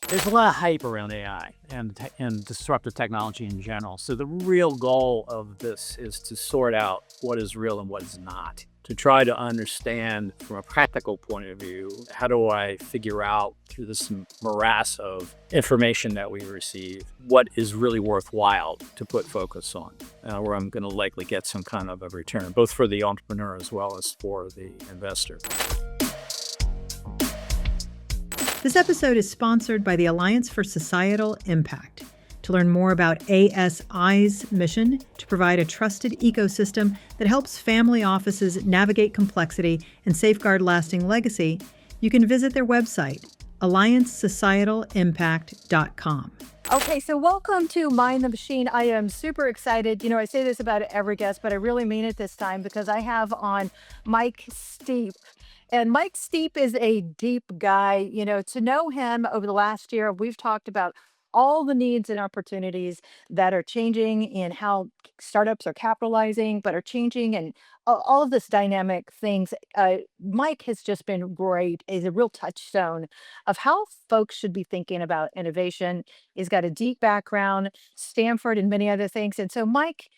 There's a lot of hype around AI and disruptive technology in general. So the real goal of this is to sort out what is real and what is not. To try to understand from a practical point of view, how do I figure out through this morass of information that we receive, what is really worthwhile to put focus on, where I'm going to likely get some kind of a return, both for the entrepreneur as well as for the investor. This episode is sponsored by the Alliance for Societal Impact. To learn more about ASI's mission to provide a trusted ecosystem that helps family offices navigate complexity and safeguard lasting legacy, you can visit their website, alliancesocietalimpact.com. Okay, so welcome to Mind the Machine. I am super excited. I say this about every guest, but I really mean it this time because I have on Mike Steep. And Mike Steep is a deep guy. To know him over the last year, we've talked about all the needs and opportunities that are changing in how startups are capitalizing, but are changing and all of this dynamic things. Mike has just been great. Is a real touchstone of how folks should be thinking about innovation. He's got a deep background, Stanford and many other things. And so, Mike,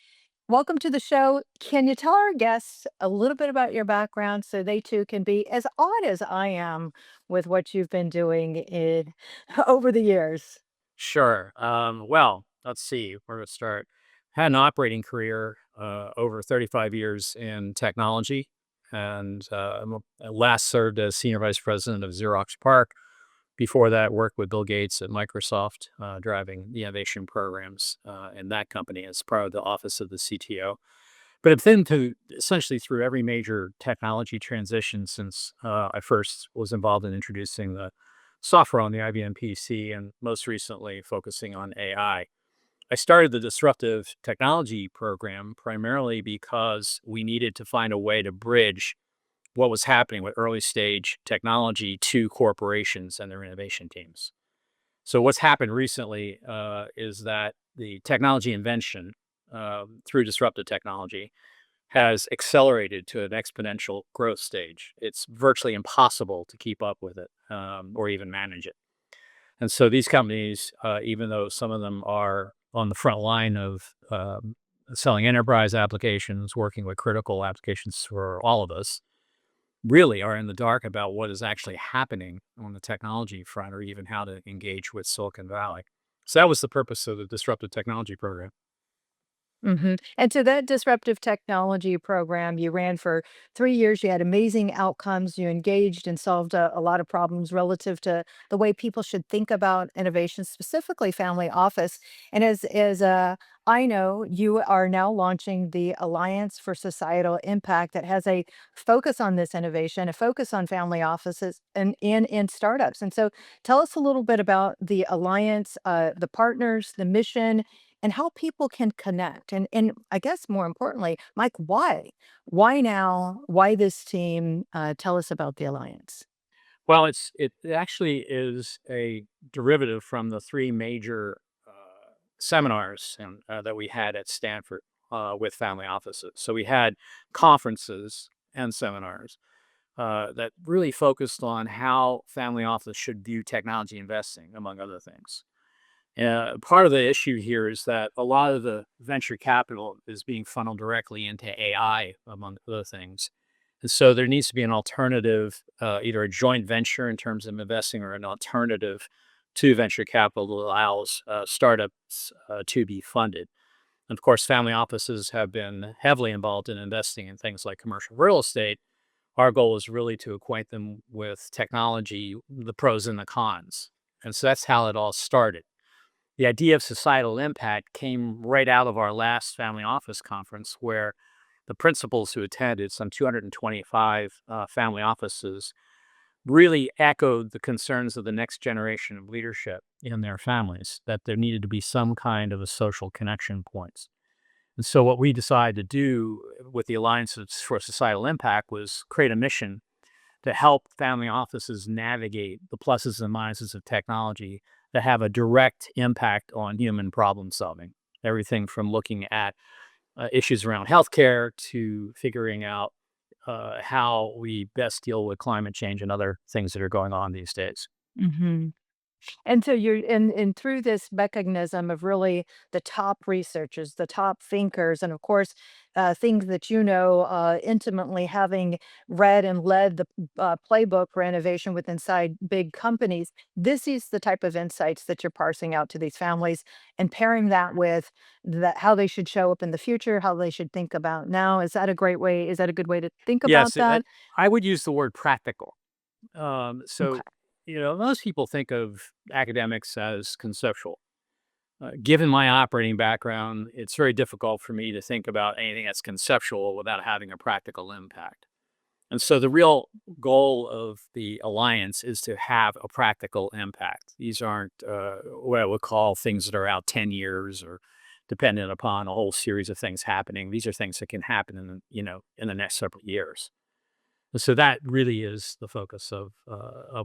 welcome to the show. Can you tell our guests a little bit about your background so they too can be as odd as I am with what you've been doing over the years? Sure. Well, let's see where to start. Had an operating career over 35 years in technology, and I last served as senior vice president of Xerox PARC. Before that, worked with Bill Gates at Microsoft, driving the innovation programs in that company as part of the office of the CTO. But I've been to essentially through every major technology transition since I first was involved in introducing the software on the IBM PC and most recently focusing on AI. I started the Disruptive Technology program primarily because we needed to find a way to bridge what was happening with early stage technology to corporations and their innovation teams. So, what's happened recently is that the technology invention through disruptive technology has accelerated to an exponential growth stage. It's virtually impossible to keep up with it or even manage it. And so these companies, even though some of them are on the front line of selling enterprise applications, working with critical applications for all of us, really are in the dark about what is actually happening on the technology front or even how to engage with Silicon Valley. So that was the purpose of the Disruptive Technology program. And so that disruptive technology program you ran for 3 years, you had amazing outcomes. You engaged and solved a lot of problems relative to the way people should think about innovation, specifically family office. And as I know, you are now launching the Alliance for Societal Impact that has a focus on this innovation, a focus on family offices and in startups. And so, tell us a little bit about the alliance, the partners, the mission, and how people can connect. And I guess more importantly, Mike, why? Why now? Why this team? Tell us about the alliance. Well, it actually is a derivative from the three major seminars that we had at Stanford with family offices. So we had conferences and seminars that really focused on how family office should view technology investing, among other things. Part of the issue here is that a lot of the venture capital is being funneled directly into AI, among other things. And so there needs to be an alternative, either a joint venture in terms of investing or an alternative to venture capital that allows startups to be funded. And of course, family offices have been heavily involved in investing in things like commercial real estate. Our goal is really to acquaint them with technology, the pros and the cons. And so that's how it all started. The idea of societal impact came right out of our last family office conference, where the principals who attended, some 225 family offices, really echoed the concerns of the next generation of leadership in their families, that there needed to be some kind of a social connection points. And so what we decided to do with the Alliance for Societal Impact was create a mission to help family offices navigate the pluses and minuses of technology that have a direct impact on human problem solving. Everything from looking at issues around healthcare to figuring out how we best deal with climate change and other things that are going on these days. hmm And so you're and through this mechanism of really the top researchers, the top thinkers, and of course, things that you know intimately, having read and led the playbook for innovation with inside big companies. This is the type of insights that you're parsing out to these families and pairing that with how they should show up in the future, how they should think about now. Is that a great way? Is that a good way to think about Yes, that? I would use the word practical. Okay. So, most people think of academics as conceptual. Given my operating background, it's very difficult for me to think about anything that's conceptual without having a practical impact. And so the real goal of the alliance is to have a practical impact. These aren't what I would call things that are out 10 years or dependent upon a whole series of things happening. These are things that can happen in the next several years. So that really is the focus of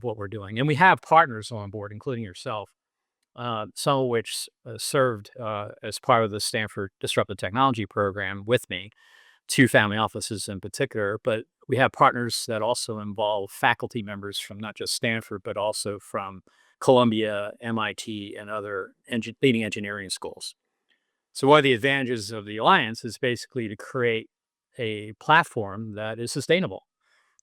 what we're doing. And we have partners on board, including yourself, some of which served as part of the Stanford Disruptive Technology program with me, two family offices in particular. But we have partners that also involve faculty members from not just Stanford, but also from Columbia, MIT, and other leading engineering schools. So one of the advantages of the alliance is basically to create a platform that is sustainable.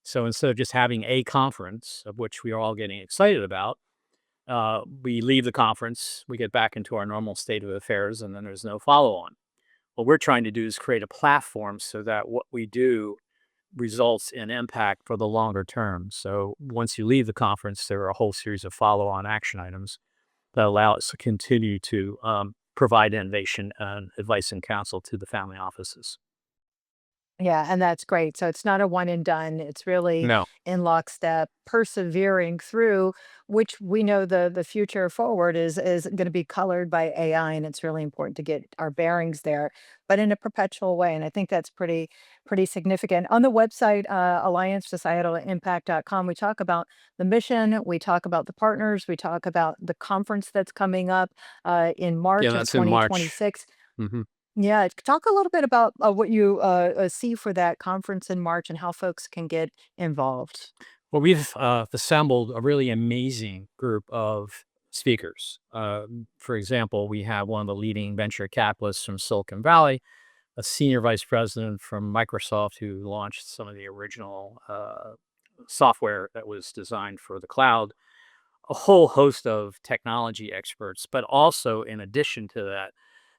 So instead of just having a conference, of which we are all getting excited about, we leave the conference, we get back into our normal state of affairs, and then there's no follow on. What we're trying to do is create a platform so that what we do results in impact for the longer term. So once you leave the conference, there are a whole series of follow on action items that allow us to continue to provide innovation and advice and counsel to the family offices. Yeah, and that's great. So it's not a one and done. It's really No. in lockstep, persevering through, which we know the future forward is going to be colored by AI, and it's really important to get our bearings there, but in a perpetual way. And I think that's pretty significant. On the website, alliancesocietalimpact.com, we talk about the mission, we talk about the partners, we talk about the conference that's coming up in Yeah, March of that's in March. 2026. hmm Yeah, talk a little bit about what you see for that conference in March and how folks can get involved. Well, we've assembled a really amazing group of speakers. For example, we have one of the leading venture capitalists from Silicon Valley, a senior vice president from Microsoft who launched some of the original software that was designed for the cloud, a whole host of technology experts, but also, in addition to that,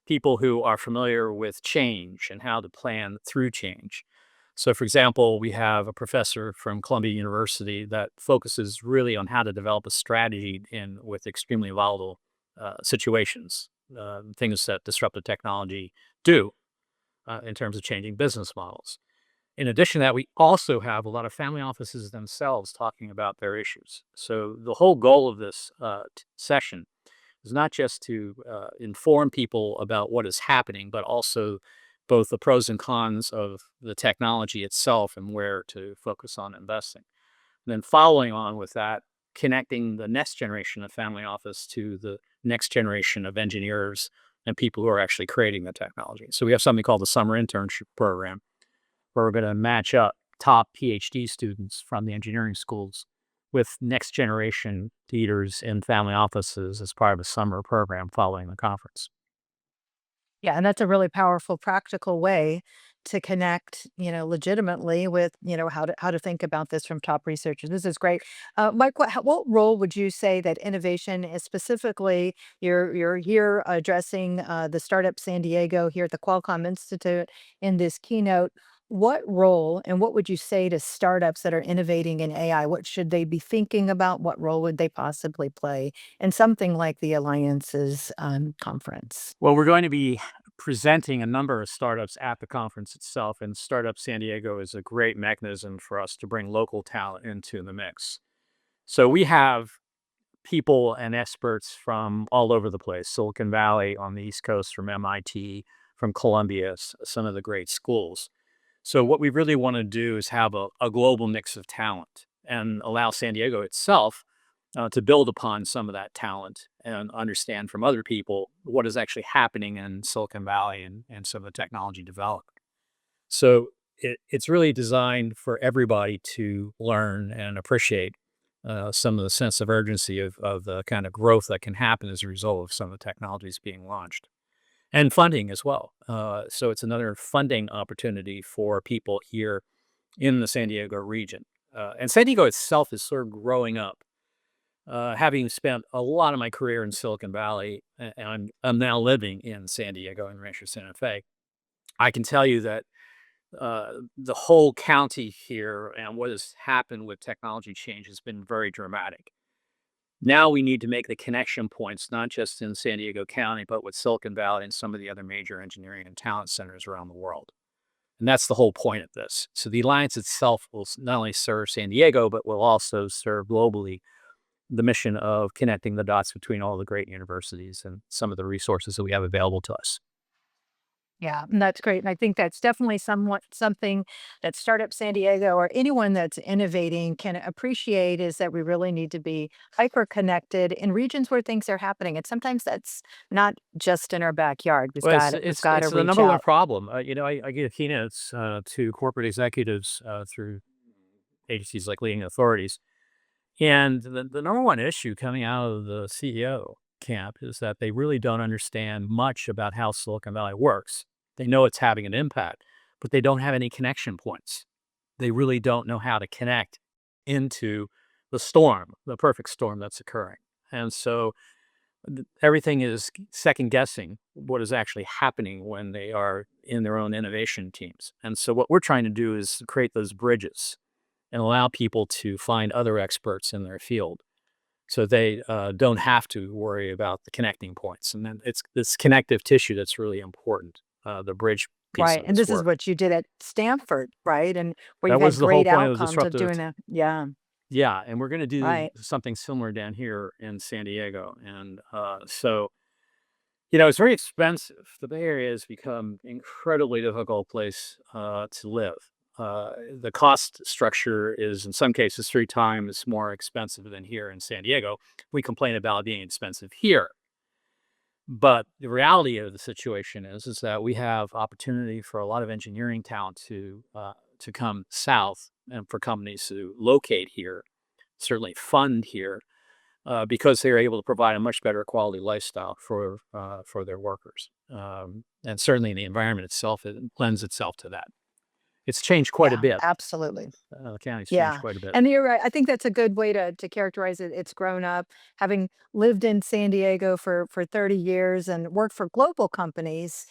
people who are familiar with change and how to plan through change. So, for example, we have a professor from Columbia University that focuses really on how to develop a strategy in with extremely volatile situations, things that disruptive technology do in terms of changing business models. In addition to that, we also have a lot of family offices themselves talking about their issues. So the whole goal of this session is not just to inform people about what is happening, but also both the pros and cons of the technology itself and where to focus on investing. And then following on with that, connecting the next generation of family office to the next generation of engineers and people who are actually creating the technology. So we have something called the summer internship program where we're going to match up top PhD students from the engineering schools with next generation leaders in family offices as part of a summer program following the conference. Yeah, and that's a really powerful, practical way to connect, legitimately with, how to think about this from top researchers. This is great. Mike, what role would you say that innovation is specifically? You're here addressing the startup San Diego here at the Qualcomm Institute in this keynote. What role and what would you say to startups that are innovating in AI? What should they be thinking about? What role would they possibly play in something like the Alliances conference? Well, we're going to be presenting a number of startups at the conference itself, and Startup San Diego is a great mechanism for us to bring local talent into the mix. So we have people and experts from all over the place, Silicon Valley on the East Coast, from MIT, from Columbia, some of the great schools. So what we really want to do is have a global mix of talent and allow San Diego itself to build upon some of that talent and understand from other people what is actually happening in Silicon Valley and some of the technology development. So it's really designed for everybody to learn and appreciate some of the sense of urgency of the kind of growth that can happen as a result of some of the technologies being launched and funding as well. So it's another funding opportunity for people here in the San Diego region. And San Diego itself is sort of growing up. Having spent a lot of my career in Silicon Valley, and I'm now living in San Diego in Rancho Santa Fe, I can tell you that the whole county here and what has happened with technology change has been very dramatic. Now we need to make the connection points, not just in San Diego County, but with Silicon Valley and some of the other major engineering and talent centers around the world. And that's the whole point of this. So the alliance itself will not only serve San Diego, but will also serve globally the mission of connecting the dots between all the great universities and some of the resources that we have available to us. Yeah, and that's great. And I think that's definitely somewhat something that Startup San Diego or anyone that's innovating can appreciate is that we really need to be hyper connected in regions where things are happening. And sometimes that's not just in our backyard. Well, We've got to it's the reach number one out. problem. I give keynotes to corporate executives through agencies like leading authorities. And the number one issue coming out of the CEO camp is that they really don't understand much about how Silicon Valley works. They know it's having an impact, but they don't have any connection points. They really don't know how to connect into the storm, the perfect storm that's occurring. And so everything is second guessing what is actually happening when they are in their own innovation teams. And so what we're trying to do is create those bridges and allow people to find other experts in their field so they don't have to worry about the connecting points. And then it's this connective tissue that's really important, the bridge piece Right. of And this this is work. what you did at Stanford, right? And where That you've had was the whole great point of the outcomes of disruptive. doing that. Yeah. Yeah, and we're going to do Right. something similar down here in San Diego. And so it's very expensive. The Bay Area has become incredibly difficult place to live. The cost structure is in some cases 3 times more expensive than here in San Diego. We complain about being expensive here, but the reality of the situation is that we have opportunity for a lot of engineering talent to come south and for companies to locate here, certainly fund here, because they're able to provide a much better quality lifestyle for their workers. And certainly the environment itself, it lends itself to that. It's changed quite a Yeah, bit. absolutely. The county's changed Yeah, quite a bit. and you're right. I think that's a good way to characterize it. It's grown up, having lived in San Diego for 30 years and worked for global companies,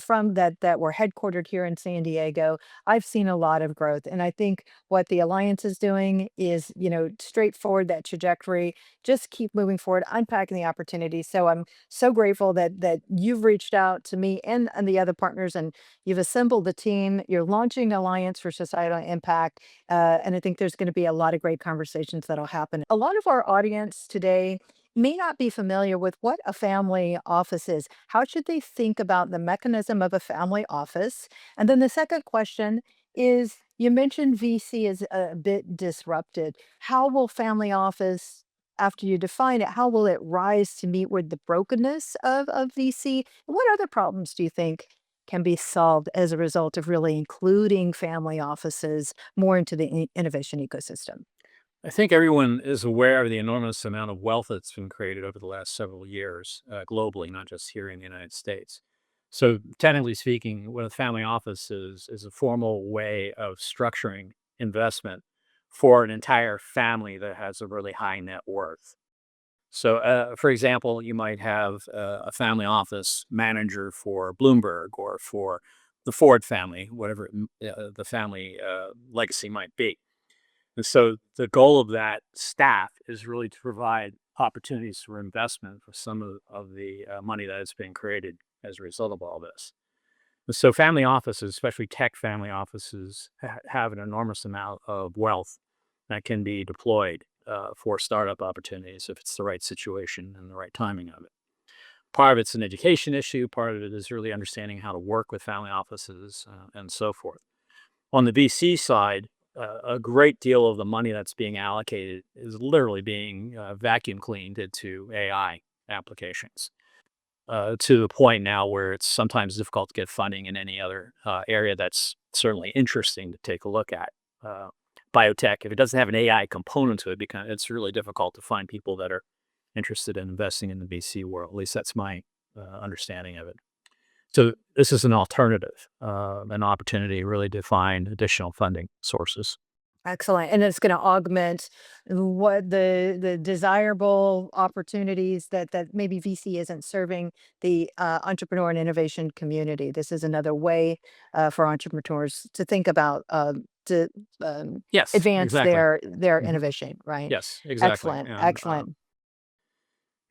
from that were headquartered here in San Diego. I've seen a lot of growth, and I think what the Alliance is doing is, straightforward that trajectory. Just keep moving forward, unpacking the opportunities. So I'm so grateful that you've reached out to me and the other partners, and you've assembled the team. You're launching Alliance for Societal Impact and I think there's going to be a lot of great conversations that'll happen. A lot of our audience today may not be familiar with what a family office is. How should they think about the mechanism of a family office? And then the second question is you mentioned VC is a bit disrupted. How will family office, after you define it, how will it rise to meet with the brokenness of VC? What other problems do you think can be solved as a result of really including family offices more into the innovation ecosystem? I think everyone is aware of the enormous amount of wealth that's been created over the last several years globally, not just here in the United States. So, technically speaking, what a family office is a formal way of structuring investment for an entire family that has a really high net worth. So, for example, you might have a family office manager for Bloomberg or for the Ford family, whatever the family legacy might be. And so the goal of that staff is really to provide opportunities for investment for some of the money that is being created as a result of all this. And so family offices, especially tech family offices, have an enormous amount of wealth that can be deployed for startup opportunities if it's the right situation and the right timing of it. Part of it's an education issue. Part of it is really understanding how to work with family offices and so forth. On the VC side, a great deal of the money that's being allocated is literally being vacuum cleaned into AI applications to the point now where it's sometimes difficult to get funding in any other area that's certainly interesting to take a look at. Uh, biotech, if it doesn't have an AI component to it, it's really difficult to find people that are interested in investing in the VC world. At least that's my understanding of it. So this is an alternative, an opportunity really to find additional funding sources. Excellent. And it's going to augment what the desirable opportunities that maybe VC isn't serving the entrepreneur and innovation community. This is another way for entrepreneurs to think about to Yes, advance exactly. their Mhm. innovation, right? Yes, exactly. Excellent. And Excellent.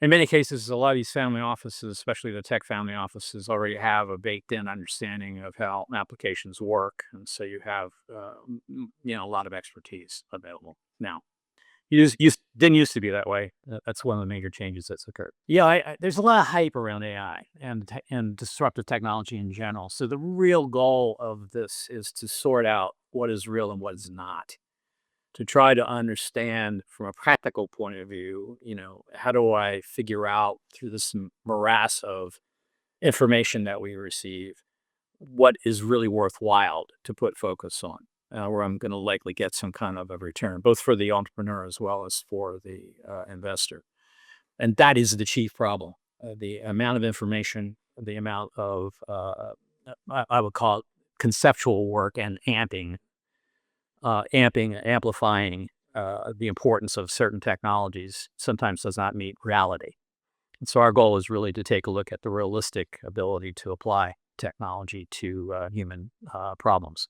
in many cases, a lot of these family offices, especially the tech family offices, already have a baked-in understanding of how applications work, and so you have, a lot of expertise available now. Didn't used to be that way. That's one of the major changes that's occurred. Yeah, there's a lot of hype around AI and disruptive technology in general. So the real goal of this is to sort out what is real and what is not, to try to understand from a practical point of view, how do I figure out through this morass of information that we receive what is really worthwhile to put focus on, where I'm going to likely get some kind of a return, both for the entrepreneur as well as for the investor. And that is the chief problem. The amount of information, the amount of, I would call it conceptual work and amplifying the importance of certain technologies sometimes does not meet reality. And so our goal is really to take a look at the realistic ability to apply technology to human problems.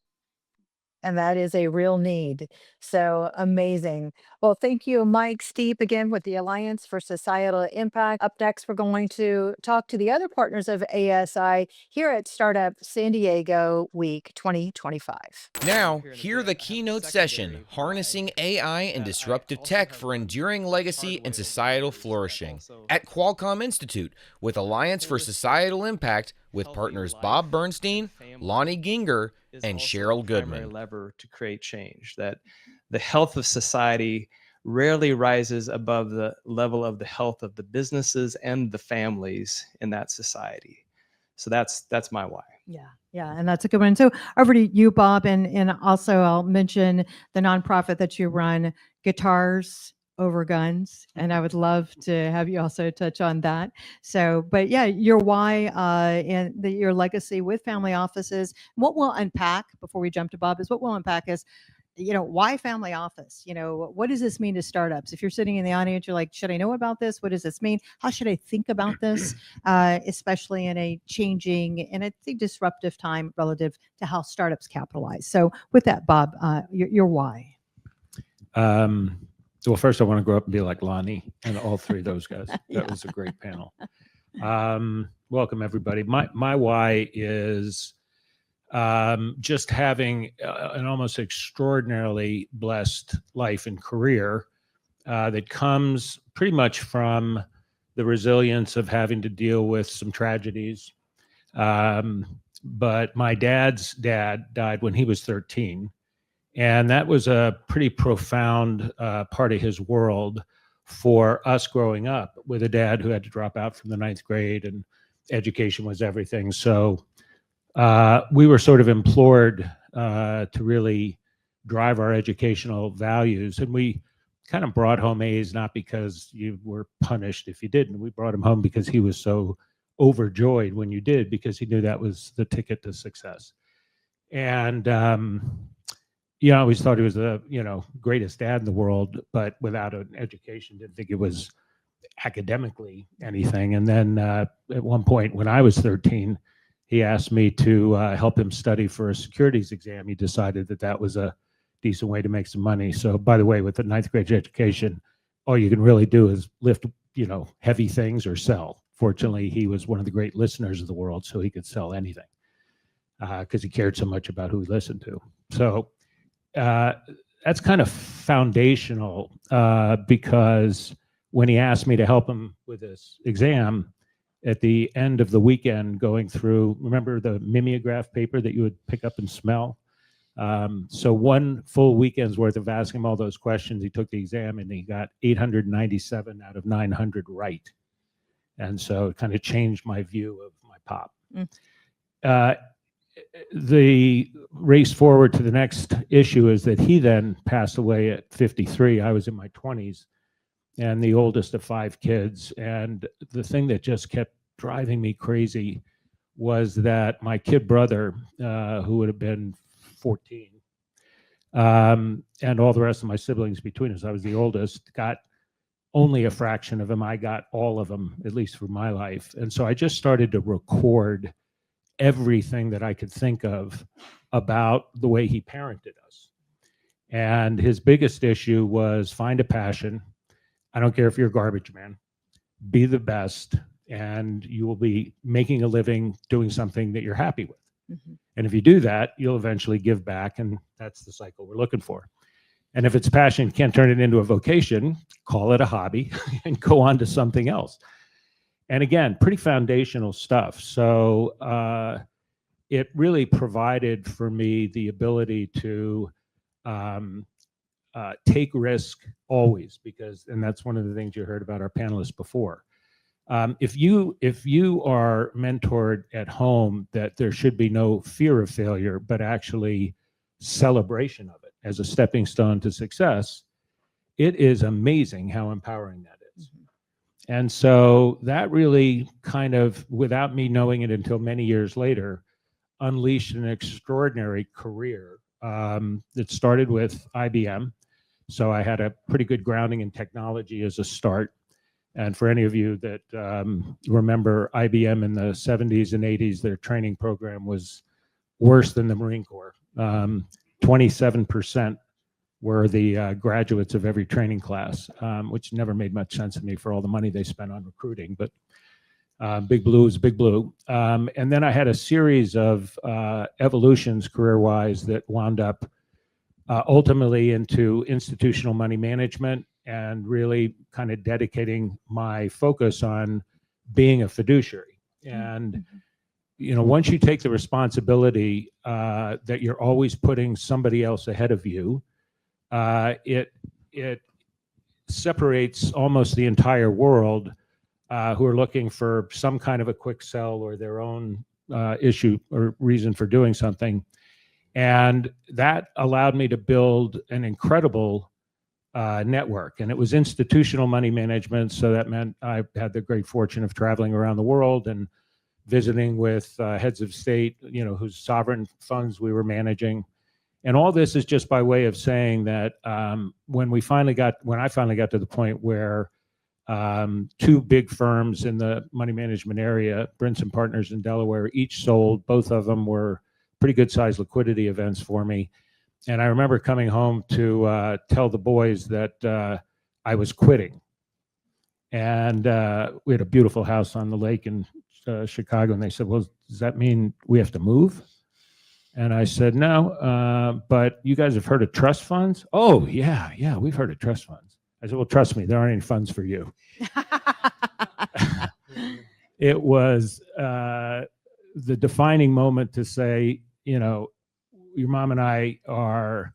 And that is a real need. So amazing. Well, thank you, Mike Steep, again with the Alliance for Societal Impact. Up next, we're going to talk to the other partners of ASI here at Startup San Diego Week 2025. Now, hear the keynote session, Harnessing AI and Disruptive Tech for Enduring Legacy and Societal Flourishing, at Qualcomm Institute with Alliance for Societal Impact with partners Bob Bernstein, Lonnie Ginger, and Cheryl Goodman. Lever to create change, that the health of society rarely rises above the level of the health of the businesses and the families in that society. So that's my why. Yeah, and that's a good one. So over to you, Bob, and also I'll mention the nonprofit that you run, Guitars Over Guns, and I would love to have you also touch on that. So, but yeah, your why and your legacy with family offices. What we'll unpack before we jump to Bob is why family office? What does this mean to startups? If you're sitting in the audience, you're like, should I know about this? What does this mean? How should I think about this? Especially in a changing and I think disruptive time relative to how startups capitalize. So with that, Bob, your why. Well, first I want to grow up and be like Lonnie and all three of those guys. That was a great panel. Welcome everybody. My why is just having an almost extraordinarily blessed life and career that comes pretty much from the resilience of having to deal with some tragedies. But my dad's dad died when he was 13. And that was a pretty profound part of his world for us growing up with a dad who had to drop out from the 9th grade and education was everything. So we were sort of implored to really drive our educational values. And we kind of brought home A's, not because you were punished if you didn't. We brought him home because he was so overjoyed when you did, because he knew that was the ticket to success. And, I always thought he was the, greatest dad in the world, but without an education, didn't think it was academically anything. And then at one point when I was 13, he asked me to help him study for a securities exam. He decided that was a decent way to make some money. So by the way, with the 9th grade education, all you can really do is lift, heavy things or sell. Fortunately, he was one of the great listeners of the world, so he could sell anything because he cared so much about who he listened to. So that's kind of foundational because when he asked me to help him with this exam, at the end of the weekend going through, remember the mimeograph paper that you would pick up and smell? So one full weekend's worth of asking him all those questions, he took the exam and he got 897 out of 900 right. And so it kind of changed my view of my pop. the race forward to the next issue is that he then passed away at 53. I was in my 20s and the oldest of 5 kids. And the thing that just kept driving me crazy was that my kid brother, who would have been 14, and all the rest of my siblings between us, I was the oldest, got only a fraction of him. I got all of them, at least for my life. And so I just started to record everything that I could think of about the way he parented us. And his biggest issue was find a passion. I don't care if you're a garbage man, be the best, and you will be making a living doing something that you're happy with. Mm-hmm. And if you do that, you'll eventually give back, and that's the cycle we're looking for. And if it's passion, can't turn it into a vocation, call it a hobby and go on to something else. And again, pretty foundational stuff. So it really provided for me the ability to take risk always, because, and that's one of the things you heard about our panelists before. If you are mentored at home that there should be no fear of failure, but actually celebration of it as a stepping stone to success, it is amazing how empowering that is. Mm-hmm. And so that really kind of, without me knowing it until many years later, unleashed an extraordinary career that started with IBM. So I had a pretty good grounding in technology as a start. And for any of you that remember IBM in the 70s and 80s, their training program was worse than the Marine Corps. 27% were the graduates of every training class, which never made much sense to me for all the money they spent on recruiting. But Big Blue is Big Blue. And then I had a series of evolutions career-wise that wound up ultimately into institutional money management, and really kind of dedicating my focus on being a fiduciary. And, you know, once you take the responsibility that you're always putting somebody else ahead of you, it separates almost the entire world who are looking for some kind of a quick sell or their own issue or reason for doing something. And that allowed me to build an incredible network. And it was institutional money management. So that meant I had the great fortune of traveling around the world and visiting with heads of state, you know, whose sovereign funds we were managing. And all this is just by way of saying that when I finally got to the point where 2 big firms in the money management area, Brinson Partners in Delaware, each sold. Both of them were pretty good sized liquidity events for me. And I remember coming home to tell the boys that I was quitting. And we had a beautiful house on the lake in Chicago. And they said, well, does that mean we have to move? And I said, no, but you guys have heard of trust funds? Oh, yeah, we've heard of trust funds. I said, well, trust me, there aren't any funds for you. It was the defining moment to say, you know, your mom and I are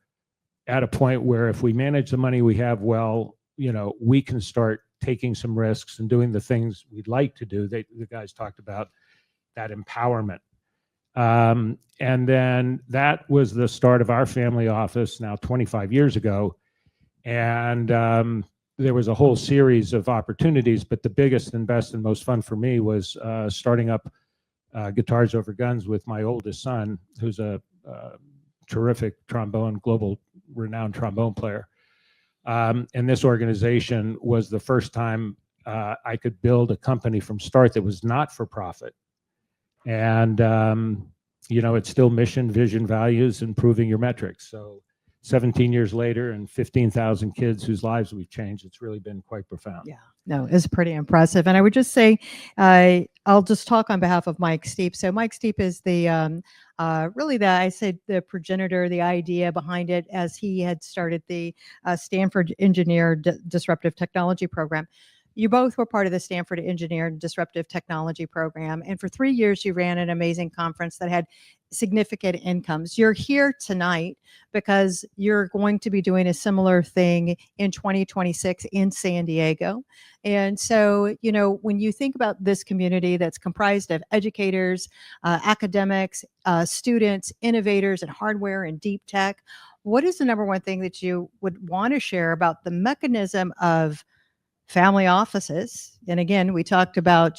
at a point where if we manage the money we have well, you know, we can start taking some risks and doing the things we'd like to do. The guys talked about that empowerment. And then that was the start of our family office now 25 years ago. And there was a whole series of opportunities, but the biggest and best and most fun for me was starting up Guitars Over Guns with my oldest son, who's a terrific global renowned trombone player. And this organization was the first time I could build a company from start that was not for profit. And, you know, it's still mission, vision, values, improving your metrics. So 17 years later and 15,000 kids whose lives we've changed, it's really been quite profound. Yeah, no, it's pretty impressive. And I would just say, I'll just talk on behalf of Mike Steep. So Mike Steep is the really the progenitor, the idea behind it, as he had started the Stanford Engineer Disruptive Technology Program. You both were part of the Stanford Engineer Disruptive Technology Program. And for 3 years, you ran an amazing conference that had significant incomes. You're here tonight because you're going to be doing a similar thing in 2026 in San Diego. And so, when you think about this community that's comprised of educators, academics, students, innovators in hardware and deep tech, what is the number one thing that you would want to share about the mechanism of family offices? And again, we talked about,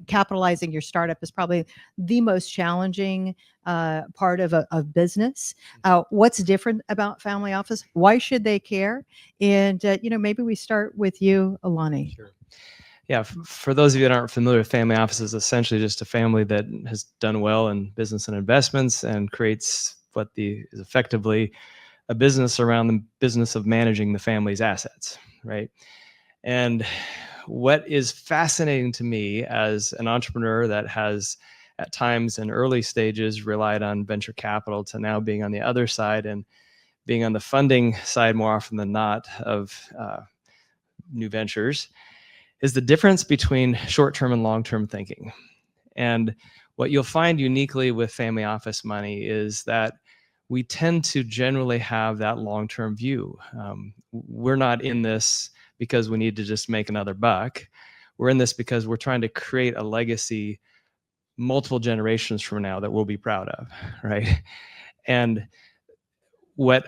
capitalizing your startup is probably the most challenging part of business. What's different about family office? Why should they care? And, maybe we start with you, Lonnie. Sure. Yeah, for those of you that aren't familiar with family offices, essentially just a family that has done well in business and investments and creates what is effectively a business around the business of managing the family's assets, right? And what is fascinating to me as an entrepreneur that has at times in early stages relied on venture capital to now being on the other side and being on the funding side more often than not of new ventures is the difference between short-term and long-term thinking. And what you'll find uniquely with family office money is that we tend to generally have that long-term view. We're not in this because we need to just make another buck. We're in this because we're trying to create a legacy multiple generations from now that we'll be proud of, right? And what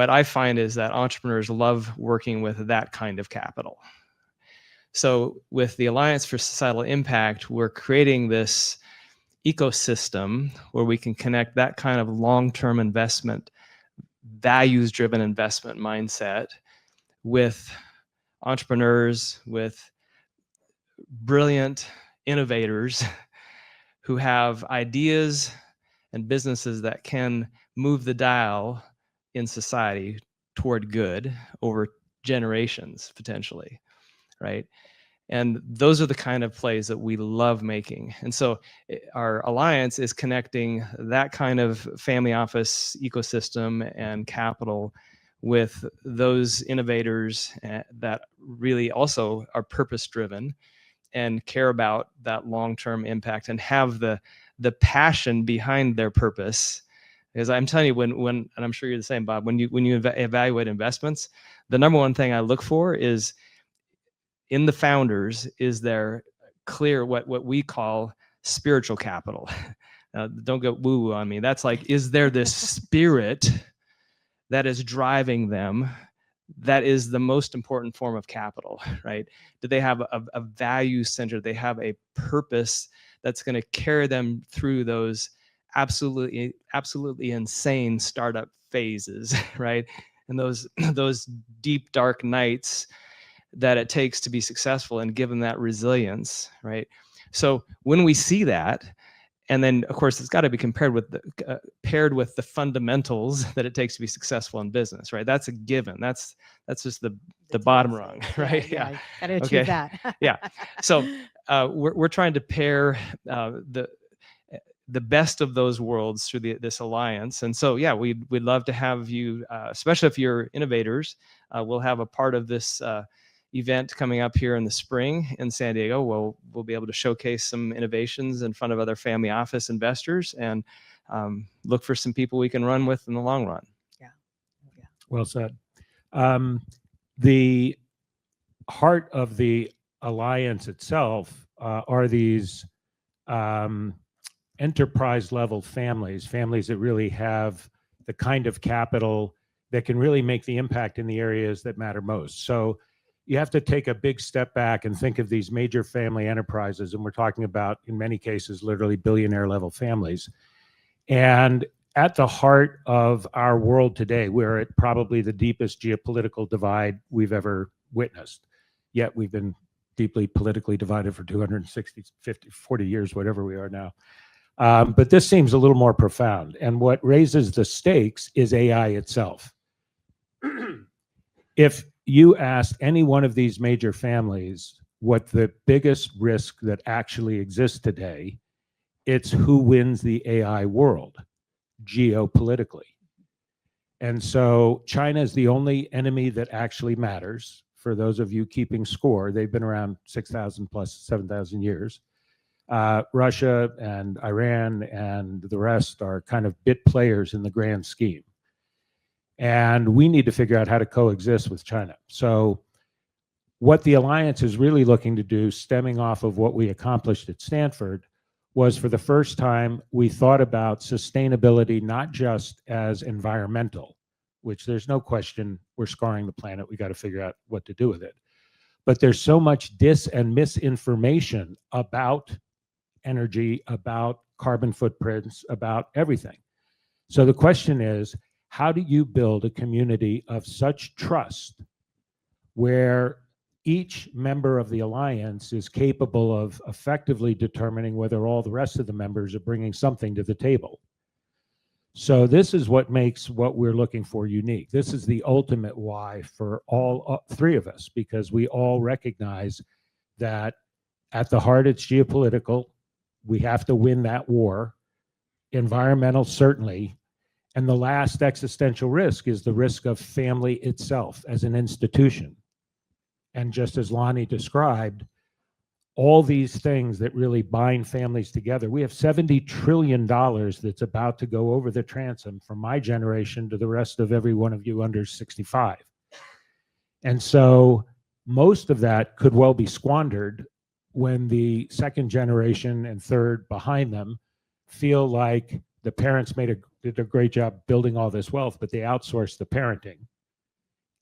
I find is that entrepreneurs love working with that kind of capital. So with the Alliance for Societal Impact, we're creating this ecosystem where we can connect that kind of long-term investment, values-driven investment mindset with entrepreneurs, with brilliant innovators who have ideas and businesses that can move the dial in society toward good over generations, potentially, right? And those are the kind of plays that we love making. And so our alliance is connecting that kind of family office ecosystem and capital with those innovators that really also are purpose-driven and care about that long-term impact and have the passion behind their purpose. Because I'm telling you, when and I'm sure you're the same, Bob, when you evaluate investments, the number one thing I look for is in the founders, is there clear what we call spiritual capital. Don't go woo-woo on me. That's like, is there this spirit that is driving them? That is the most important form of capital, right? Do they have a value center? They have a purpose that's going to carry them through those absolutely insane startup phases, right? And those deep, dark nights that it takes to be successful, and give them that resilience, right? So when we see that, and then of course it's got to be paired with the fundamentals that it takes to be successful in business, right? That's a given. That's just the bottom rung, right? Yeah. Gotta achieve that. Yeah. So we're trying to pair the best of those worlds through this alliance. And so, yeah, we'd love to have you, especially if you're innovators. We'll have a part of this event coming up here in the spring in San Diego. We'll be able to showcase some innovations in front of other family office investors and look for some people we can run with in the long run. Yeah. Well said. The heart of the alliance itself are these enterprise level families that really have the kind of capital that can really make the impact in the areas that matter most. So you have to take a big step back and think of these major family enterprises, and we're talking about, in many cases, literally billionaire level families. And at the heart of our world today, we're at probably the deepest geopolitical divide we've ever witnessed. Yet we've been deeply politically divided for 260, 50, 40 years, whatever we are now. But this seems a little more profound. And what raises the stakes is AI itself. If you asked any one of these major families what the biggest risk that actually exists today, it's who wins the AI world geopolitically. And so China is the only enemy that actually matters for those of you keeping score, they've been around 6,000 plus 7,000 years. Russia and Iran and the rest are kind of bit players in the grand scheme. And we need to figure out how to coexist with China. So what the alliance is really looking to do, stemming off of what we accomplished at Stanford, was for the first time we thought about sustainability not just as environmental, which there's no question we're scarring the planet, we got to figure out what to do with it. But there's so much dis and misinformation about energy, about carbon footprints, about everything. So the question is, how do you build a community of such trust where each member of the alliance is capable of effectively determining whether all the rest of the members are bringing something to the table? So this is what makes what we're looking for unique. This is the ultimate why for all three of us, because we all recognize that at the heart it's geopolitical. We have to win that war. Environmental, certainly. And the last existential risk is the risk of family itself as an institution. And just as Lonnie described, all these things that really bind families together. We have $70 trillion that's about to go over the transom from my generation to the rest of every one of you under 65. And so most of that could well be squandered when the second generation and third behind them feel like the parents did a great job building all this wealth, but they outsourced the parenting.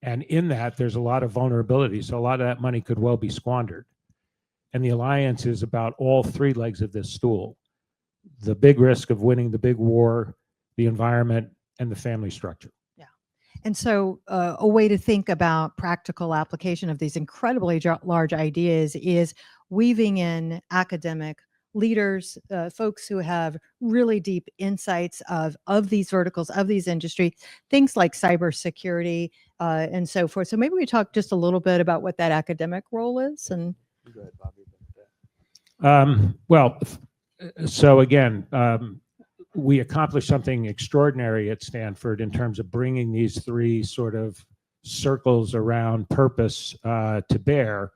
And in that, there's a lot of vulnerability. So a lot of that money could well be squandered. And the alliance is about all three legs of this stool: the big risk of winning the big war, the environment, and the family structure. Yeah. And so a way to think about practical application of these incredibly large ideas is weaving in academic leaders, folks who have really deep insights of these verticals, of these industries, things like cybersecurity and so forth. So maybe we talk just a little bit about what that academic role is. And Go ahead, Bobby. Well, so again, we accomplished something extraordinary at Stanford in terms of bringing these three sort of circles around purpose to bear.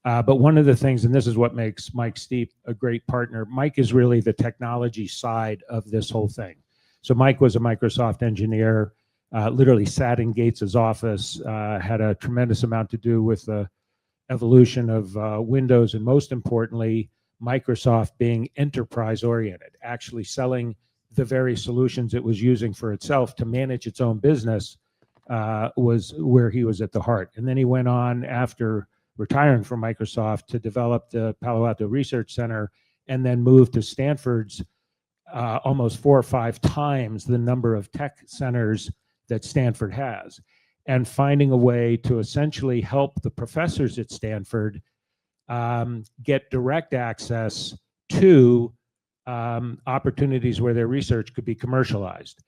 But one of the things, and this is what makes Mike Steep a great partner, Mike is really the technology side of this whole thing. So Mike was a Microsoft engineer, literally sat in Gates's office, had a tremendous amount to do with the evolution of Windows, and most importantly, Microsoft being enterprise oriented, actually selling the very solutions it was using for itself to manage its own business was where he was at the heart. And then he went on after retiring from Microsoft to develop the Palo Alto Research Center, and then moved to Stanford's almost 4 or 5 times the number of tech centers that Stanford has, and finding a way to essentially help the professors at Stanford get direct access to opportunities where their research could be commercialized.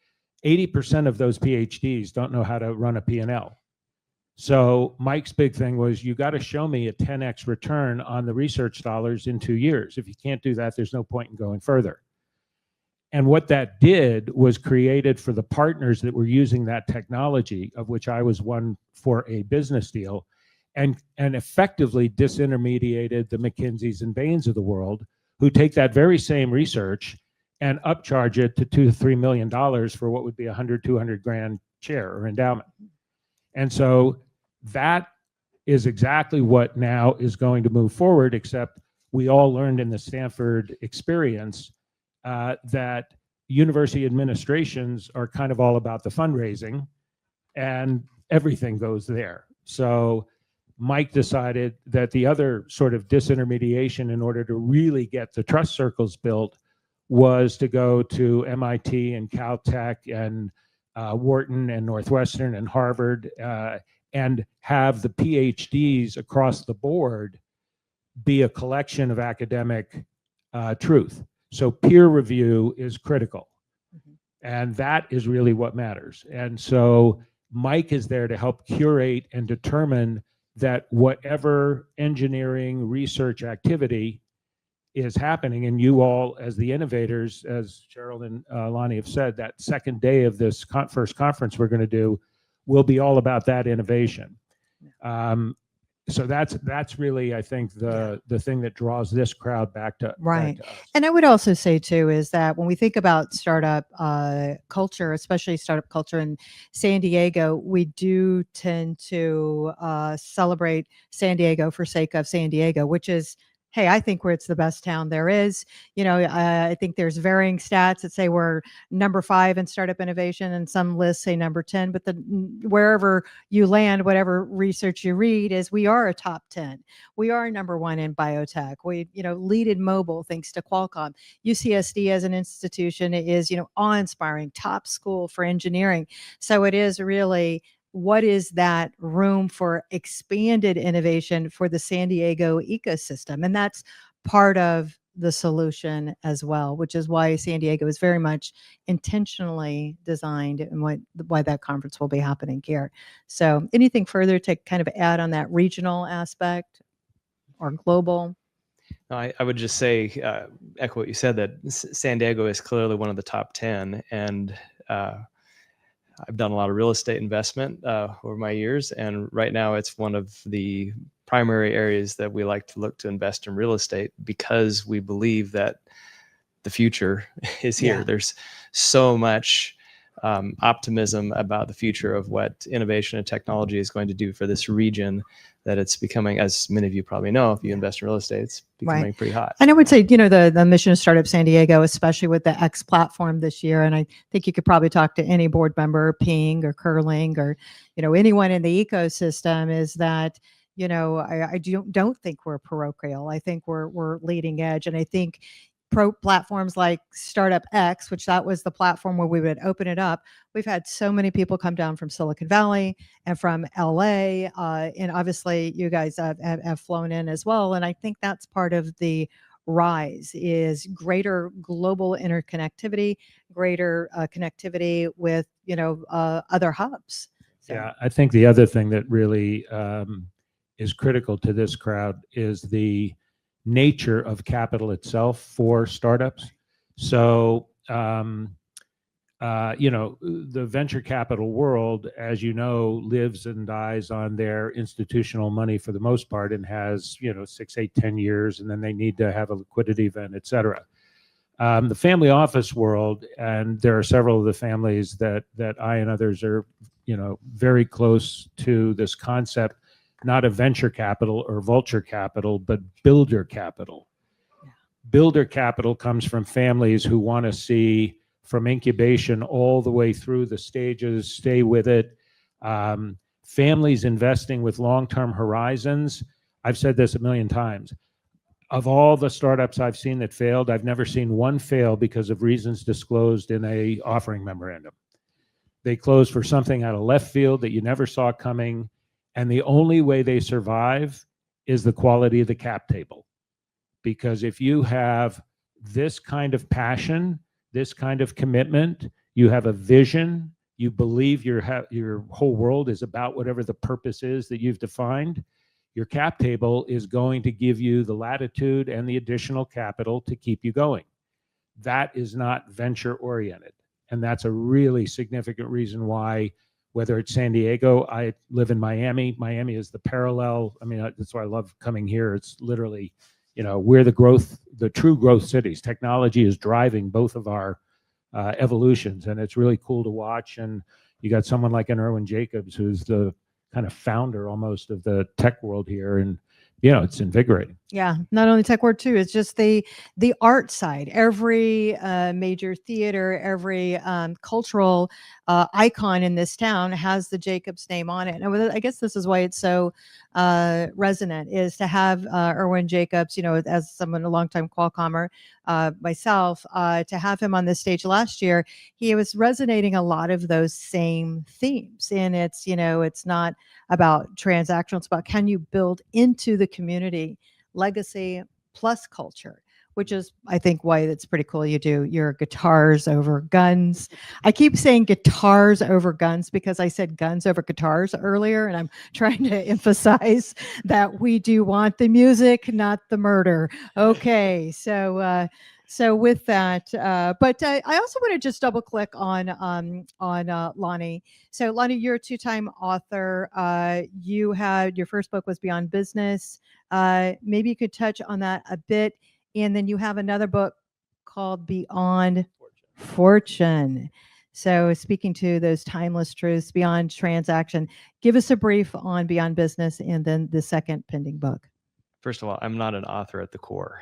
80% of those PhDs don't know how to run a P&L. So Mike's big thing was, you got to show me a 10x return on the research dollars in 2 years. If you can't do that, there's no point in going further. And what that did was created for the partners that were using that technology, of which I was one for a business deal, and effectively disintermediated the McKinseys and Bains of the world, who take that very same research and upcharge it to $2 to $3 million for what would be 100, 200 grand chair or endowment. And so that is exactly what now is going to move forward, except we all learned in the Stanford experience that university administrations are kind of all about the fundraising, and everything goes there. So Mike decided that the other sort of disintermediation in order to really get the trust circles built was to go to MIT and Caltech and Wharton and Northwestern and Harvard and have the PhDs across the board be a collection of academic truth. So peer review is critical. And that is really what matters. And so Mike is there to help curate and determine that whatever engineering research activity is happening, and you all as the innovators, as Cheryl and Lonnie have said, that second day of this first conference we're going to do will be all about that innovation. So that's really, I think, the thing that draws this crowd back to Right. us. And I would also say too is that when we think about startup culture, especially startup culture in San Diego, we do tend to celebrate San Diego for sake of San Diego, which is, hey, I think it's the best town there is. I think there's varying stats that say we're number 5 in startup innovation, and some lists say number 10. But wherever you land, whatever research you read, is we are a top 10. We are number 1 in biotech. We, lead in mobile thanks to Qualcomm. UCSD as an institution is, awe-inspiring, top school for engineering. So it is really, what is that room for expanded innovation for the San Diego ecosystem? And that's part of the solution as well, which is why San Diego is very much intentionally designed, and why that conference will be happening here. So anything further to kind of add on that regional aspect or global? I would just say, echo what you said, that San Diego is clearly one of the top 10. And I've done a lot of real estate investment over my years. And right now it's one of the primary areas that we like to look to invest in real estate, because we believe that the future is here. Yeah. There's so much optimism about the future of what innovation and technology is going to do for this region, that it's becoming, as many of you probably know, if you invest in real estate, it's becoming pretty hot. And I would say, the mission of Startup San Diego, especially with the X platform this year, and I think you could probably talk to any board member, Ping or Curling, or, anyone in the ecosystem, is that, I don't think we're parochial. I think we're leading edge. And I think platforms like Startup X, which that was the platform where we would open it up. We've had so many people come down from Silicon Valley and from LA, and obviously you guys have flown in as well. And I think that's part of the rise, is greater global interconnectivity, greater connectivity with other hubs. So. Yeah, I think the other thing that really is critical to this crowd is the nature of capital itself for startups. So, the venture capital world, as you know, lives and dies on their institutional money for the most part, and has, 6, 8, 10 years, and then they need to have a liquidity event, et cetera. The family office world, and there are several of the families that I and others are, very close to this concept, not of venture capital or vulture capital, but builder capital. Yeah. Builder capital comes from families who want to see, from incubation all the way through the stages, stay with it. Families investing with long-term horizons. I've said this a million times. Of all the startups I've seen that failed, I've never seen one fail because of reasons disclosed in a offering memorandum. They closed for something out of left field that you never saw coming. And the only way they survive is the quality of the cap table. Because if you have this kind of passion, this kind of commitment, you have a vision, you believe your whole world is about whatever the purpose is that you've defined, your cap table is going to give you the latitude and the additional capital to keep you going. That is not venture oriented. And that's a really significant reason why, whether it's San Diego, I live in Miami. Miami is the parallel. I mean, that's why I love coming here. It's literally, we're the true growth cities. Technology is driving both of our evolutions, and it's really cool to watch. And you got someone like an Erwin Jacobs, who's the kind of founder almost of the tech world here, and it's invigorating. Yeah, not only tech world too, it's just the art side. Every major theater, every cultural icon in this town has the Jacobs name on it. And I guess this is why it's so resonant, is to have Erwin Jacobs, as someone, a longtime Qualcommer, myself, to have him on this stage last year. He was resonating a lot of those same themes. And it's, it's not about transactional, it's about, can you build into the community legacy plus culture, which is, I think, why it's pretty cool. You do your guitars over guns. I keep saying guitars over guns because I said guns over guitars earlier, and I'm trying to emphasize that we do want the music, not the murder. Okay, so So with that, but I also want to just double click on Lonnie. So Lonnie, you're a two-time author. You had your first book was Beyond Business. Maybe you could touch on that a bit, and then you have another book called Beyond Fortune. So speaking to those timeless truths beyond transaction, give us a brief on Beyond Business and then the second pending book. First of all, I'm not an author at the core.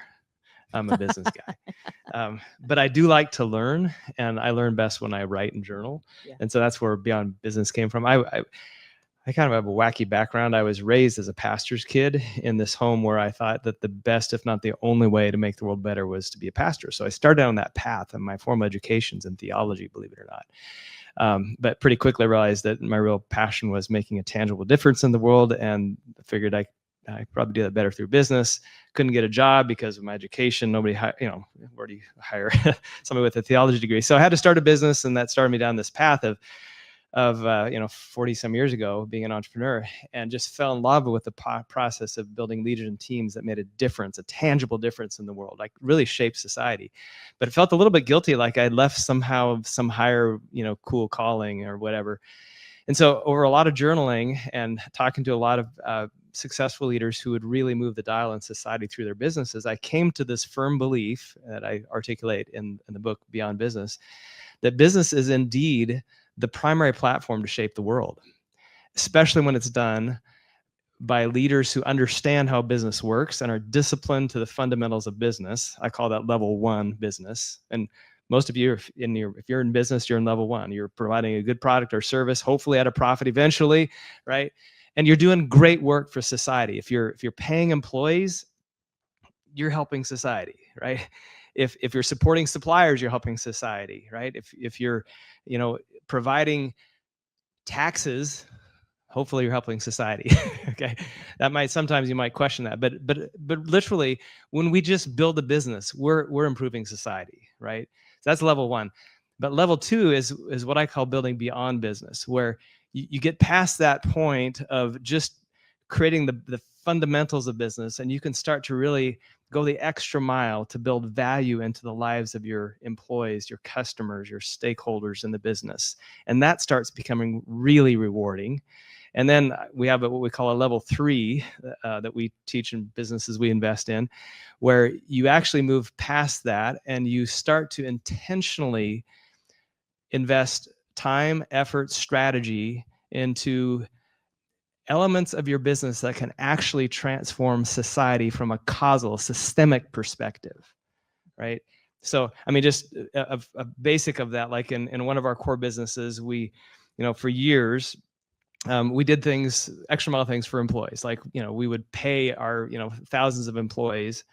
I'm a business guy. But I do like to learn, and I learn best when I write and journal. Yeah. And so that's where Beyond Business came from. I kind of have a wacky background. I was raised as a pastor's kid in this home where I thought that the best, if not the only way to make the world better was to be a pastor. So I started on that path, and my formal education's in theology, believe it or not. But pretty quickly I realized that my real passion was making a tangible difference in the world, and figured I probably do that better through business. Couldn't get a job because of my education. Nobody, where do you hire somebody with a theology degree? So I had to start a business, and that started me down this path of 40 some years ago, being an entrepreneur, and just fell in love with the process of building leaders and teams that made a difference, a tangible difference in the world, like really shaped society. But it felt a little bit guilty, like I left somehow some higher, cool calling or whatever. And so over a lot of journaling and talking to a lot of successful leaders who would really move the dial in society through their businesses, I came to this firm belief that I articulate in the book Beyond Business, that business is indeed the primary platform to shape the world, especially when it's done by leaders who understand how business works and are disciplined to the fundamentals of business. I call that level one business. And most of you, if you're in business, you're in level one. You're providing a good product or service, hopefully at a profit eventually, right? And you're doing great work for society. If you're paying employees, you're helping society, right? If you're supporting suppliers, you're helping society, right? If you're, providing taxes, hopefully you're helping society. Okay, sometimes you might question that, but literally, when we just build a business, we're improving society, right? So that's level one. But level two is what I call building beyond business, where you get past that point of just creating the fundamentals of business, and you can start to really go the extra mile to build value into the lives of your employees, your customers, your stakeholders in the business. And that starts becoming really rewarding. And then we have what we call a level three that we teach in businesses we invest in, where you actually move past that and you start to intentionally invest time, effort, strategy into elements of your business that can actually transform society from a causal, systemic perspective, right? So, just a basic of that, like in one of our core businesses, we, for years, we did things, extra mile things for employees. Like, we would pay our, thousands of employees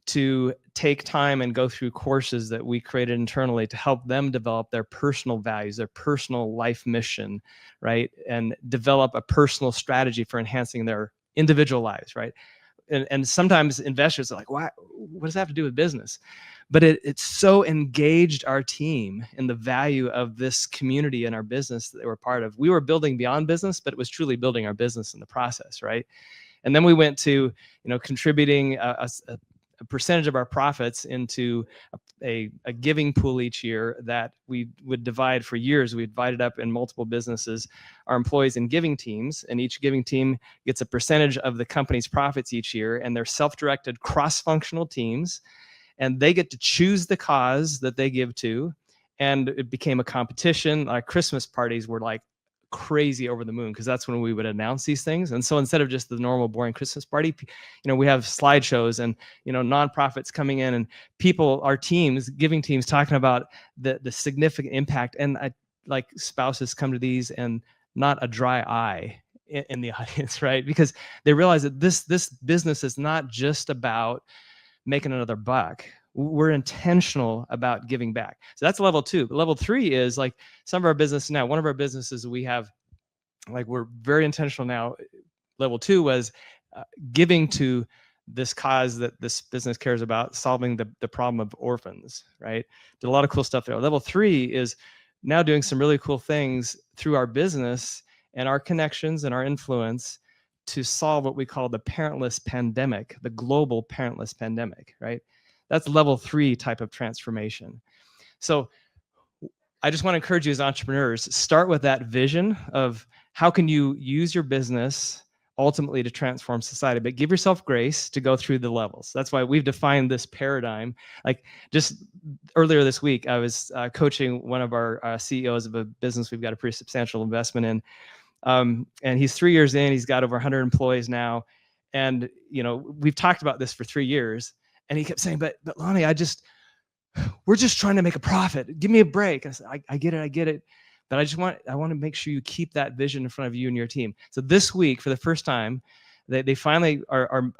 to take time and go through courses that we created internally to help them develop their personal values, their personal life mission, right? And develop a personal strategy for enhancing their individual lives, right? And sometimes investors are like, what does that have to do with business? But it so engaged our team in the value of this community and our business that they were part of. We were building beyond business, but it was truly building our business in the process, right? And then we went to, contributing a percentage of our profits into a giving pool each year that we would divide for years. We divided up in multiple businesses, our employees in giving teams, and each giving team gets a percentage of the company's profits each year, and they're self-directed cross-functional teams, and they get to choose the cause that they give to, and it became a competition. Our Christmas parties were like crazy over the moon, because that's when we would announce these things. And so instead of just the normal boring Christmas party, we have slideshows and nonprofits coming in, and people, our teams, giving teams, talking about the significant impact. And like spouses come to these and not a dry eye in the audience, right? Because they realize that this business is not just about making another buck. We're intentional about giving back. So that's level two. But level three is like some of our business now. One of our businesses we have, like, we're very intentional now. Level two was giving to this cause that this business cares about, solving the problem of orphans, right? Did a lot of cool stuff there. Level three is now doing some really cool things through our business and our connections and our influence to solve what we call the parentless pandemic, the global parentless pandemic, right? That's level 3 type of transformation. So I just want to encourage you as entrepreneurs, start with that vision of how can you use your business ultimately to transform society, but give yourself grace to go through the levels. That's why we've defined this paradigm. Like just earlier this week, I was coaching one of our CEOs of a business we've got a pretty substantial investment in. And he's 3 years in, he's got over 100 employees now. And, we've talked about this for 3 years. And he kept saying, but Lonnie, we're just trying to make a profit. Give me a break. I said, I get it. But I want to make sure you keep that vision in front of you and your team. So this week, for the first time, they finally are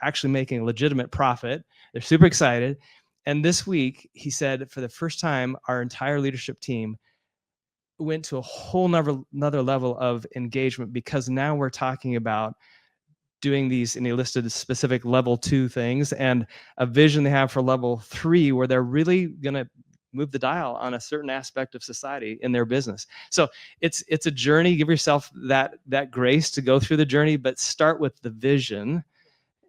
actually making a legitimate profit. They're super excited. And this week, he said, for the first time, our entire leadership team went to a whole another level of engagement, because now we're talking about doing these, and he listed the specific level 2 things and a vision they have for level 3, where they're really going to move the dial on a certain aspect of society in their business. So it's a journey. Give yourself that grace to go through the journey, but start with the vision.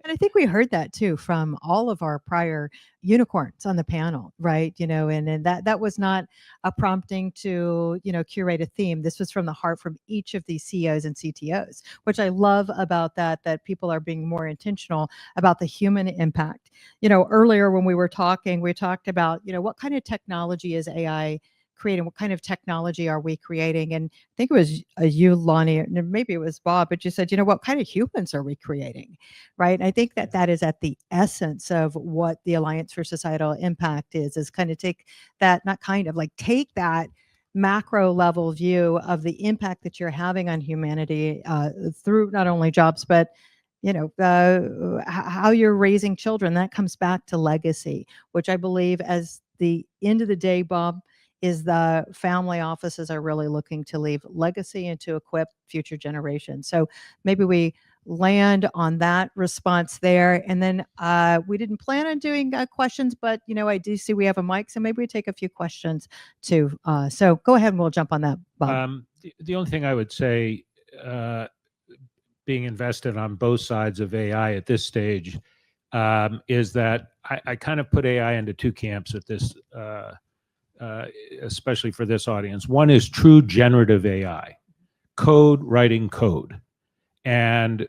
And I think we heard that too from all of our prior unicorns on the panel, right? And that was not a prompting to, curate a theme. This was from the heart from each of these CEOs and CTOs, which I love about that people are being more intentional about the human impact. Earlier when we were talking, we talked about, what kind of technology is AI creating? What kind of technology are we creating? And I think it was you, Lonnie, and maybe it was Bob, but you said, what kind of humans are we creating, right? And I think that is at the essence of what the Alliance for Societal Impact is kind of take that macro level view of the impact that you're having on humanity through not only jobs, but how you're raising children. That comes back to legacy, which I believe as the end of the day, Bob, is the family offices are really looking to leave legacy and to equip future generations. So maybe we land on that response there. And then we didn't plan on doing questions, but, I do see we have a mic, so maybe we take a few questions too. So go ahead and we'll jump on that, Bob. The only thing I would say, being invested on both sides of AI at this stage, is that I kind of put AI into 2 camps at this especially for this audience. One is true generative AI, writing code, and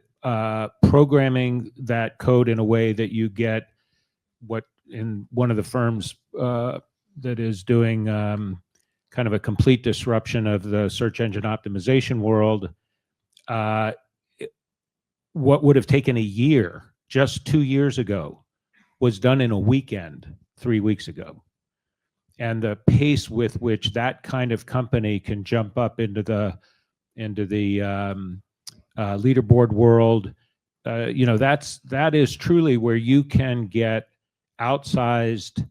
programming that code in a way that you get what in one of the firms that is doing kind of a complete disruption of the search engine optimization world. What would have taken a year just 2 years ago was done in a weekend 3 weeks ago. And the pace with which that kind of company can jump up into the leaderboard world, that is truly where you can get outsized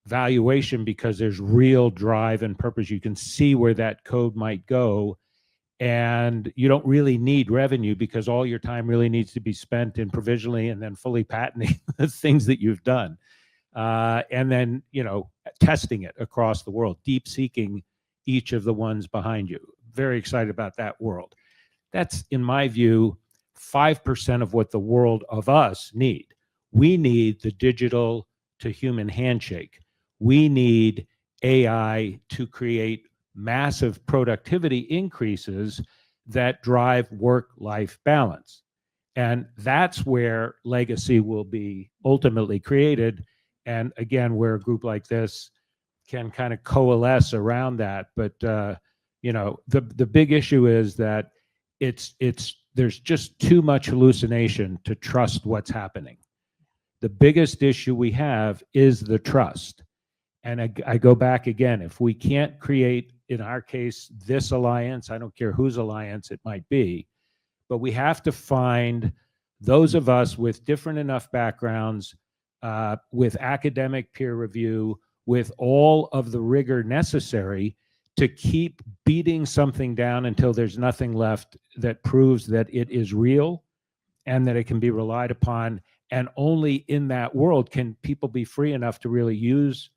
valuation, because there's real drive and purpose. You can see where that code might go, and you don't really need revenue, because all your time really needs to be spent in provisionally and then fully patenting the things that you've done. And then, testing it across the world, deep seeking each of the ones behind you. Very excited about that world. That's, in my view, 5% of what the world of us need. We need the digital to human handshake. We need AI to create massive productivity increases that drive work-life balance. And that's where legacy will be ultimately created. And again, where a group like this can kind of coalesce around that. But the big issue is that there's just too much hallucination to trust what's happening. The biggest issue we have is the trust. And I go back again, if we can't create, in our case, this alliance, I don't care whose alliance it might be, but we have to find those of us with different enough backgrounds, with academic peer review, with all of the rigor necessary to keep beating something down until there's nothing left that proves that it is real and that it can be relied upon. And only in that world can people be free enough to really use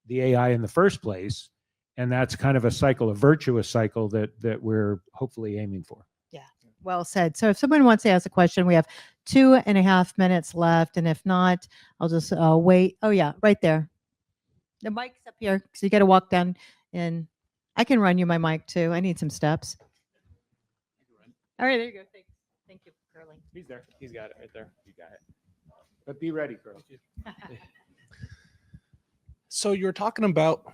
the AI in the first place. And that's kind of a cycle, a virtuous cycle that we're hopefully aiming for. Yeah. Well said. So if someone wants to ask a question, we have 2.5 minutes left. And if not, I'll just wait. Oh, yeah, right there. The mic's up here. So you got to walk down, and I can run you my mic too. I need some steps. All right, there you go. Thanks. Thank you, Curly. He's there. He's got it right there. You got it. But be ready, girl. So you're talking about,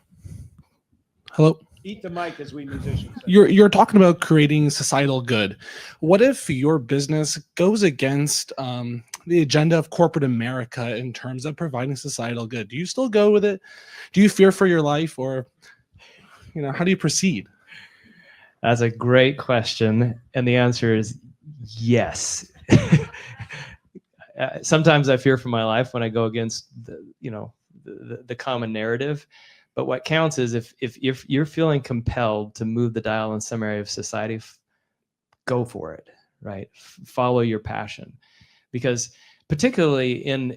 hello? Eat the mic as we musicians say. You're talking about creating societal good. What if your business goes against the agenda of corporate America in terms of providing societal good? Do you still go with it? Do you fear for your life, or how do you proceed? That's a great question, and the answer is yes. Sometimes I fear for my life when I go against the common narrative. But what counts is if you're feeling compelled to move the dial in some area of society, go for it, right? Follow your passion, because particularly in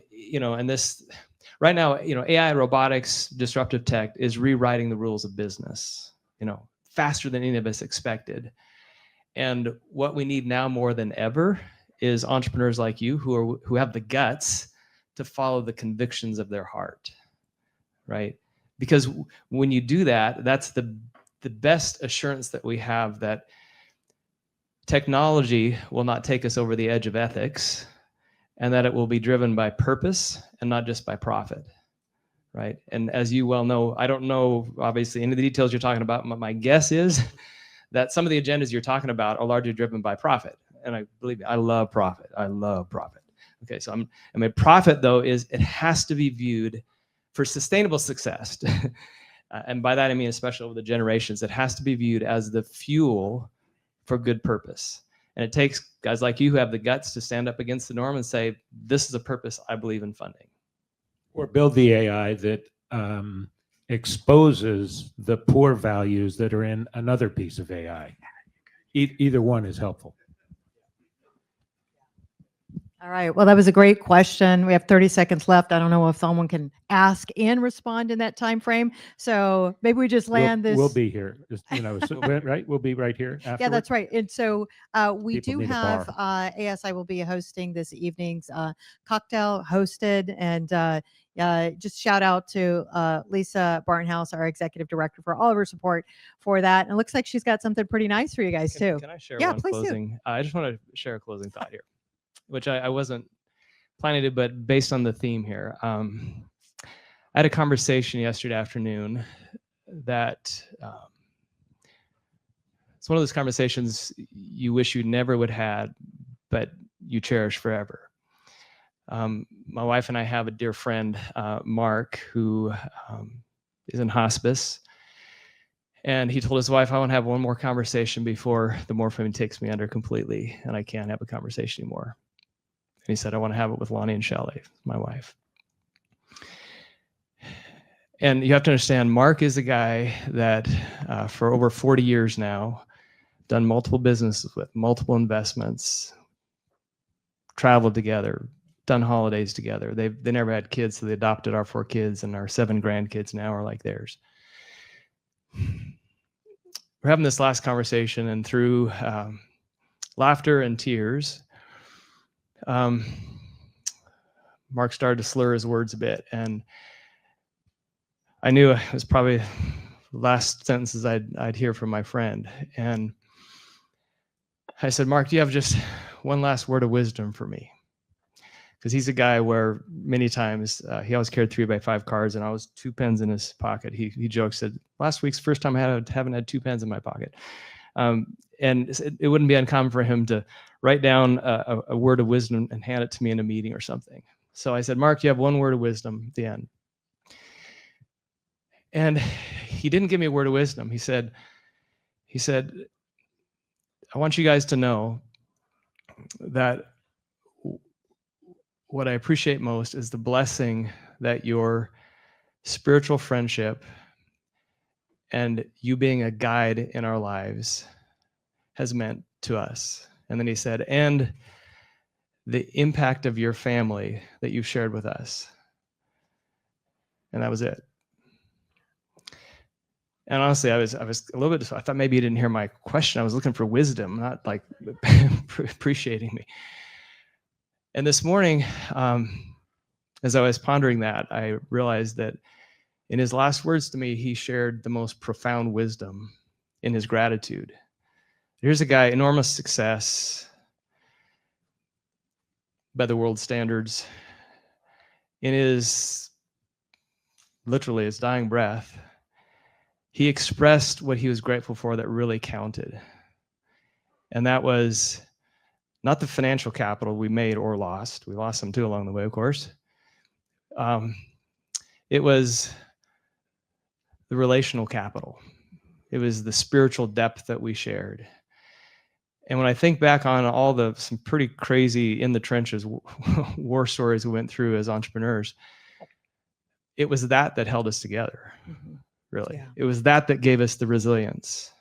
this right now, AI, robotics, disruptive tech is rewriting the rules of business, faster than any of us expected. And what we need now more than ever is entrepreneurs like you who have the guts to follow the convictions of their heart, right? Because when you do that, that's the best assurance that we have that technology will not take us over the edge of ethics, and that it will be driven by purpose and not just by profit, right? And as you well know, I don't know, obviously, any of the details you're talking about. My guess is that some of the agendas you're talking about are largely driven by profit. And I believe me, I love profit. I love profit. Okay, so profit, though, it has to be viewed for sustainable success. And by that, I mean, especially over the generations, it has to be viewed as the fuel for good purpose. And it takes guys like you who have the guts to stand up against the norm and say, this is a purpose I believe in funding. Or build the AI that exposes the poor values that are in another piece of AI. Either one is helpful. All right. Well, that was a great question. We have 30 seconds left. I don't know if someone can ask and respond in that time frame. So maybe we just land this. We'll be here. Right? We'll be right here afterward. Yeah, that's right. And so we People do need a have bar. ASI will be hosting this evening's cocktail hosted, and just shout out to Lisa Barnhouse, our executive director, for all of her support for that. And it looks like she's got something pretty nice for you guys too. Can I share Yeah, one please do. closing? I just want to share a closing thought here, which I wasn't planning to, but based on the theme here. I had a conversation yesterday afternoon that it's one of those conversations you wish you never would have had, but you cherish forever. My wife and I have a dear friend, Mark, who is in hospice. And he told his wife, I want to have one more conversation before the morphine takes me under completely, and I can't have a conversation anymore. And he said, I want to have it with Lonnie and Shelley, my wife. And you have to understand, Mark is a guy that for over 40 years now, done multiple businesses with, multiple investments, traveled together, done holidays together. They never had kids, so they adopted our 4 kids, and our 7 grandkids now are like theirs. We're having this last conversation, and through laughter and tears, Mark started to slur his words a bit, and I knew it was probably the last sentences I'd hear from my friend. And I said, Mark, do you have just one last word of wisdom for me? Because he's a guy where many times he always carried 3x5 cards, and I was 2 pens in his pocket. He joked, said, last week's first time I haven't had 2 pens in my pocket. And it wouldn't be uncommon for him to write down a word of wisdom and hand it to me in a meeting or something. So I said, Mark, you have one word of wisdom at the end. And he didn't give me a word of wisdom. He said, I want you guys to know that what I appreciate most is the blessing that your spiritual friendship and you being a guide in our lives has meant to us. And then he said, and the impact of your family that you've shared with us. And that was it. And honestly, I was a little bit, I thought maybe he didn't hear my question. I was looking for wisdom, not like appreciating me. And this morning, as I was pondering that, I realized that in his last words to me, he shared the most profound wisdom in his gratitude. Here's a guy, enormous success by the world standards. In his, literally his dying breath, he expressed what he was grateful for that really counted. And that was not the financial capital we made or lost. We lost some too along the way, of course. It was the relational capital. It was the spiritual depth that we shared. And when I think back on some pretty crazy in the trenches war stories we went through as entrepreneurs, it was that held us together. Mm-hmm. Really. Yeah. It was that gave us the resilience.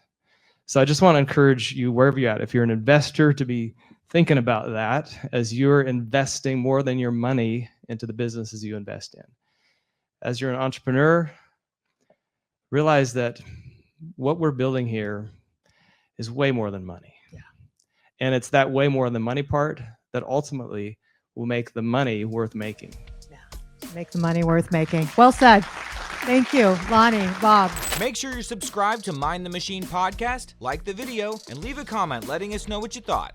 So I just want to encourage you, wherever you're at, if you're an investor, to be thinking about that as you're investing more than your money into the businesses you invest in. As you're an entrepreneur, realize that what we're building here is way more than money. Yeah. And it's that way more than money part that ultimately will make the money worth making. Yeah. Make the money worth making. Well said. Thank you, Lonnie, Bob. Make sure you're subscribed to Mind the Machine podcast, like the video, and leave a comment letting us know what you thought.